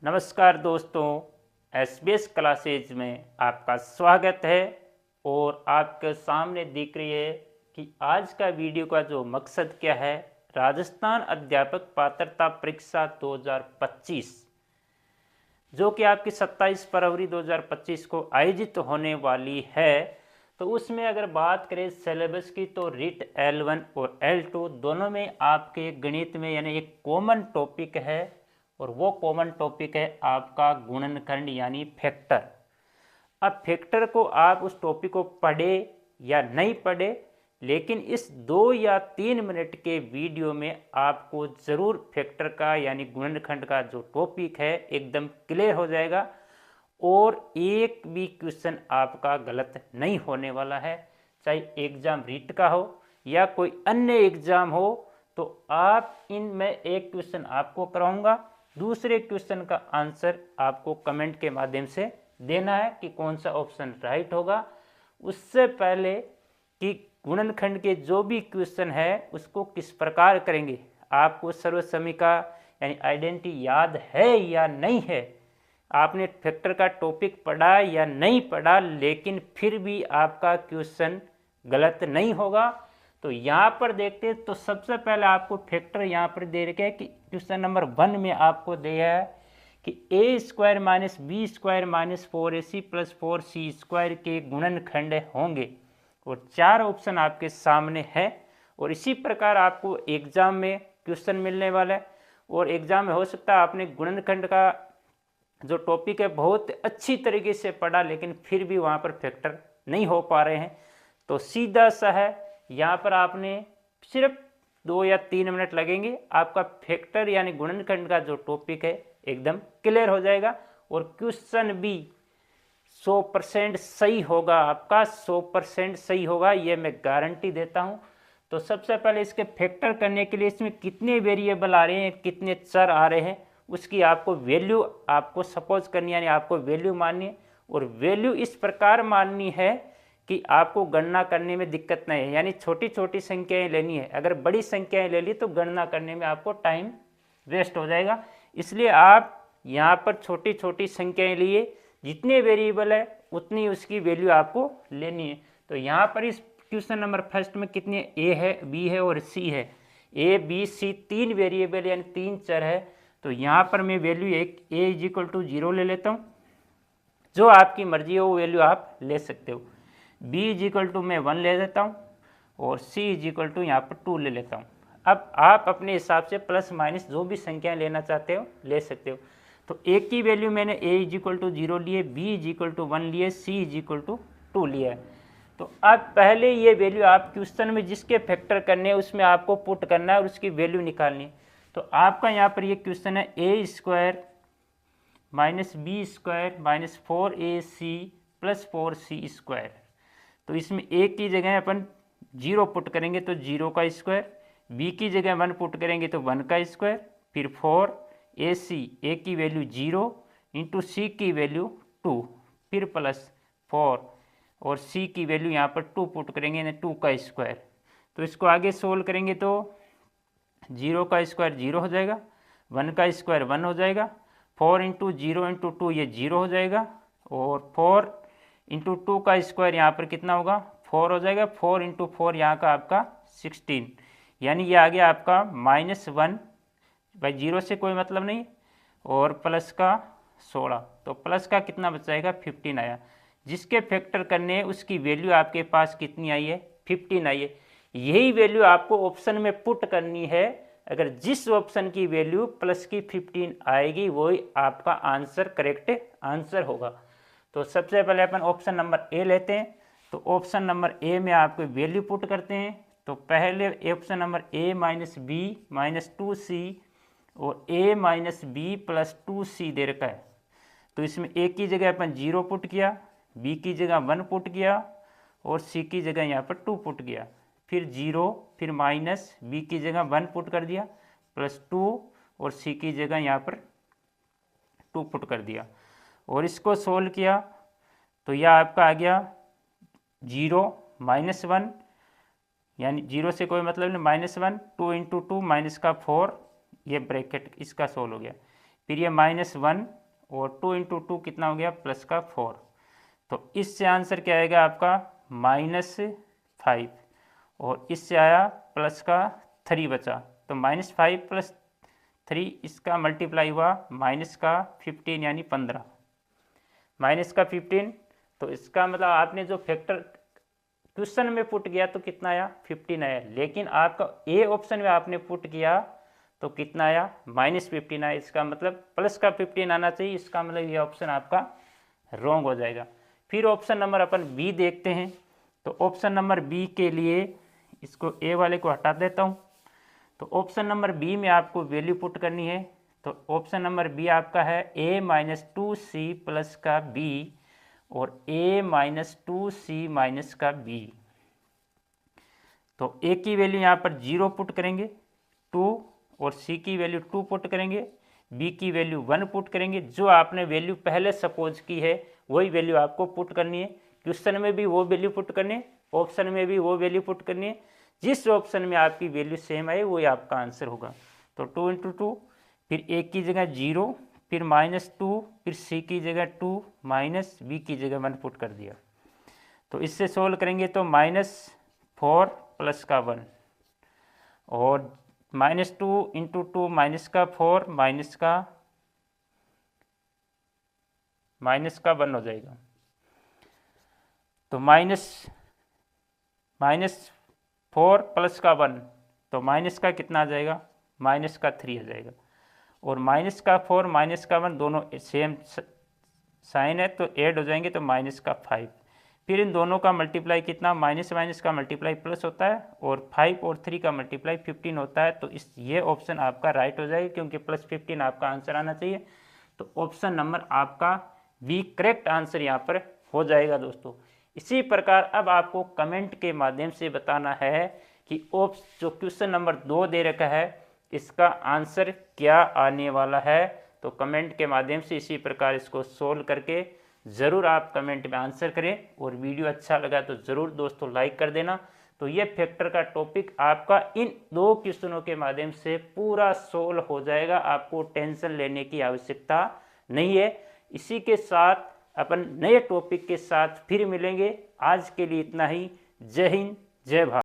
नमस्कार दोस्तों, SBS classes में आपका स्वागत है। और आपके सामने दिख रही है कि आज का वीडियो का जो मकसद क्या है। राजस्थान अध्यापक पात्रता परीक्षा 2025 जो कि आपकी 27 फरवरी 2025 को आयोजित होने वाली है। तो उसमें अगर बात करें सिलेबस की तो रिट L1 और L2 दोनों में आपके गणित में यानी एक कॉमन टॉपिक है, और वो कॉमन टॉपिक है आपका गुणनखंड यानी फैक्टर। अब फैक्टर को आप उस टॉपिक को पढ़े या नहीं पढ़े, लेकिन इस 2 या 3 मिनट के वीडियो में आपको ज़रूर फैक्टर का यानी गुणनखंड का जो टॉपिक है एकदम क्लियर हो जाएगा, और एक भी क्वेश्चन आपका गलत नहीं होने वाला है। चाहे एग्जाम रीट का हो या कोई अन्य एग्जाम हो, तो आप इनमें एक क्वेश्चन आपको कराऊंगा, दूसरे क्वेश्चन का आंसर आपको कमेंट के माध्यम से देना है कि कौन सा ऑप्शन राइट होगा। उससे पहले कि गुणनखंड के जो भी क्वेश्चन है उसको किस प्रकार करेंगे, आपको सर्वसमीका यानी आइडेंटिटी याद है या नहीं है, आपने फैक्टर का टॉपिक पढ़ा या नहीं पढ़ा, लेकिन फिर भी आपका क्वेश्चन गलत नहीं होगा। तो यहाँ पर देखते हैं, तो सबसे पहले आपको फैक्टर यहाँ पर दे रखे है कि क्वेश्चन नंबर 1 में आपको दिया है कि a² - b² - 4ac + 4c² के गुणनखंड होंगे, और 4 ऑप्शन आपके सामने है। और इसी प्रकार आपको एग्जाम में क्वेश्चन मिलने वाला है, और एग्जाम में हो सकता है आपने गुणनखंड का जो टॉपिक है बहुत अच्छी तरीके से पढ़ा, लेकिन फिर भी वहाँ पर फैक्टर नहीं हो पा रहे हैं। तो सीधा सा है, यहाँ पर आपने सिर्फ 2 या 3 मिनट लगेंगे, आपका फैक्टर यानी गुणनखंड का जो टॉपिक है एकदम क्लियर हो जाएगा, और क्वेश्चन भी 100% सही होगा, आपका 100% सही होगा, ये मैं गारंटी देता हूँ। तो सबसे पहले इसके फैक्टर करने के लिए इसमें कितने वेरिएबल आ रहे हैं, कितने चर आ रहे हैं, उसकी आपको वैल्यू आपको सपोज करनी यानी आपको वैल्यू माननी है। और वैल्यू इस प्रकार माननी है कि आपको गणना करने में दिक्कत नहीं है, यानी छोटी छोटी संख्याएं लेनी है। अगर बड़ी संख्याएं ले ली तो गणना करने में आपको टाइम वेस्ट हो जाएगा, इसलिए आप यहाँ पर छोटी छोटी संख्याएं लिए, जितने वेरिएबल है उतनी उसकी वैल्यू आपको लेनी है। तो यहाँ पर इस क्वेश्चन नंबर फर्स्ट में कितने ए है, बी है और सी है। ए बी सी 3 वेरिएबल यानी 3 चर है। तो यहाँ पर मैं वैल्यू एक a = 0 ले लेता हूँ, जो आपकी मर्जी हो वो वैल्यू आप ले सकते हो। b = मैं 1 ले लेता हूँ, और c = यहाँ पर 2 ले लेता हूँ। अब आप अपने हिसाब से प्लस माइनस जो भी संख्याएं लेना चाहते हो ले सकते हो। तो a की वैल्यू मैंने a = 0 लिए, b = 1 लिए, c = 2 लिया है। तो अब पहले ये वैल्यू आप क्वेश्चन में जिसके फैक्टर करने हैं उसमें आपको पुट करना है और उसकी वैल्यू निकालनी है। तो आपका यहाँ पर ये क्वेश्चन है a² - b² - 4ac + 4c²। तो इसमें a की जगह अपन 0 पुट करेंगे तो 0 का स्क्वायर, b की जगह 1 पुट करेंगे तो 1 का स्क्वायर, फिर 4ac, a की वैल्यू 0 इंटू c की वैल्यू 2, फिर प्लस 4 और c की वैल्यू यहाँ पर 2 पुट करेंगे यानी 2 का स्क्वायर। तो इसको आगे सोल्व करेंगे तो 0 का स्क्वायर 0 हो जाएगा, 1 का स्क्वायर 1 हो जाएगा, 4 × 0 × 2 ये 0 हो जाएगा, और 4 × 2 का स्क्वायर यहाँ पर कितना होगा 4 हो जाएगा, 4 × 4 यहाँ का आपका 16, यानी ये आ गया आपका -1, भाई 0 से कोई मतलब नहीं, और प्लस का 16, तो प्लस का कितना बच जाएगा 15 आया। जिसके फैक्टर करने हैं उसकी वैल्यू आपके पास कितनी आई है 15 आई है। यही वैल्यू आपको ऑप्शन में पुट करनी है। अगर जिस ऑप्शन की वैल्यू प्लस की 15 आएगी वही आपका आंसर करेक्ट आंसर होगा। तो सबसे पहले अपन ऑप्शन नंबर ए लेते हैं। तो ऑप्शन नंबर ए में आपको वैल्यू पुट करते हैं। तो पहले option number a - b - 2c और a - b + 2c दे रखा है। तो इसमें a की जगह अपन 0 पुट किया, b की जगह 1 पुट किया और c की जगह यहाँ पर 2 पुट किया, फिर 0, फिर माइनस, b की जगह 1 पुट कर दिया, +2 और c की जगह यहाँ पर 2 पुट कर दिया, और इसको सोल्व किया तो यह आपका आ गया 0 - 1, यानी 0 से कोई मतलब नहीं, -1, 2 × 2 -4, ये ब्रैकेट इसका सोल्व हो गया। फिर ये -1 और 2 × 2 कितना हो गया प्लस का 4। तो इससे आंसर क्या आएगा आपका -5 और इससे आया प्लस का 3 बचा। तो -5 + 3 इसका मल्टीप्लाई हुआ माइनस का 15 यानी 15 माइनस का 15। तो इसका मतलब आपने जो फैक्टर क्वेश्चन में पुट किया तो कितना आया 15 आया, लेकिन आपका ए ऑप्शन में आपने पुट किया तो कितना आया -15 आया। इसका मतलब प्लस का 15 आना चाहिए, इसका मतलब ये ऑप्शन आपका रॉन्ग हो जाएगा। फिर ऑप्शन नंबर अपन बी देखते हैं। तो ऑप्शन नंबर बी के लिए इसको ए वाले को हटा देता हूँ। तो ऑप्शन नंबर बी में आपको वैल्यू पुट करनी है। तो ऑप्शन नंबर बी आपका है a-2c प्लस का b और a-2c माइनस का b। तो a की वैल्यू यहाँ पर 0 पुट करेंगे 2 और c की वैल्यू 2 पुट करेंगे, b की वैल्यू 1 पुट करेंगे। जो आपने वैल्यू पहले सपोज की है वही वैल्यू आपको पुट करनी है। क्वेश्चन में भी वो वैल्यू पुट करनी है, ऑप्शन में भी वो वैल्यू पुट करनी है। जिस ऑप्शन में आपकी वैल्यू सेम आए वही आपका आंसर होगा। तो 2 × 2 फिर a की जगह 0 फिर -2 फिर c की जगह 2 माइनस b की जगह 1 पुट कर दिया। तो इससे सोल्व करेंगे तो -4 प्लस का 1 और -2 × 2 माइनस का 4 माइनस का 1 हो जाएगा। तो -4 प्लस का 1 तो माइनस का कितना आ जाएगा -3 आ जाएगा। और -4 -1 दोनों सेम साइन है तो ऐड हो जाएंगे तो -5। फिर इन दोनों का मल्टीप्लाई कितना माइनस का मल्टीप्लाई प्लस होता है और 5 और 3 का मल्टीप्लाई 15 होता है। तो ये ऑप्शन आपका राइट हो जाएगा क्योंकि +15 आपका आंसर आना चाहिए। तो ऑप्शन नंबर आपका बी करेक्ट आंसर यहाँ पर हो जाएगा दोस्तों। इसी प्रकार अब आपको कमेंट के माध्यम से बताना है कि जो क्वेश्चन नंबर 2 दे रखा है इसका आंसर क्या आने वाला है। तो कमेंट के माध्यम से इसी प्रकार इसको सोल्व करके ज़रूर आप कमेंट में आंसर करें। और वीडियो अच्छा लगा तो ज़रूर दोस्तों लाइक कर देना। तो ये फैक्टर का टॉपिक आपका इन 2 क्वेश्चनों के माध्यम से पूरा सोल्व हो जाएगा, आपको टेंशन लेने की आवश्यकता नहीं है। इसी के साथ अपन नए टॉपिक के साथ फिर मिलेंगे। आज के लिए इतना ही। जय हिंद जय भारत।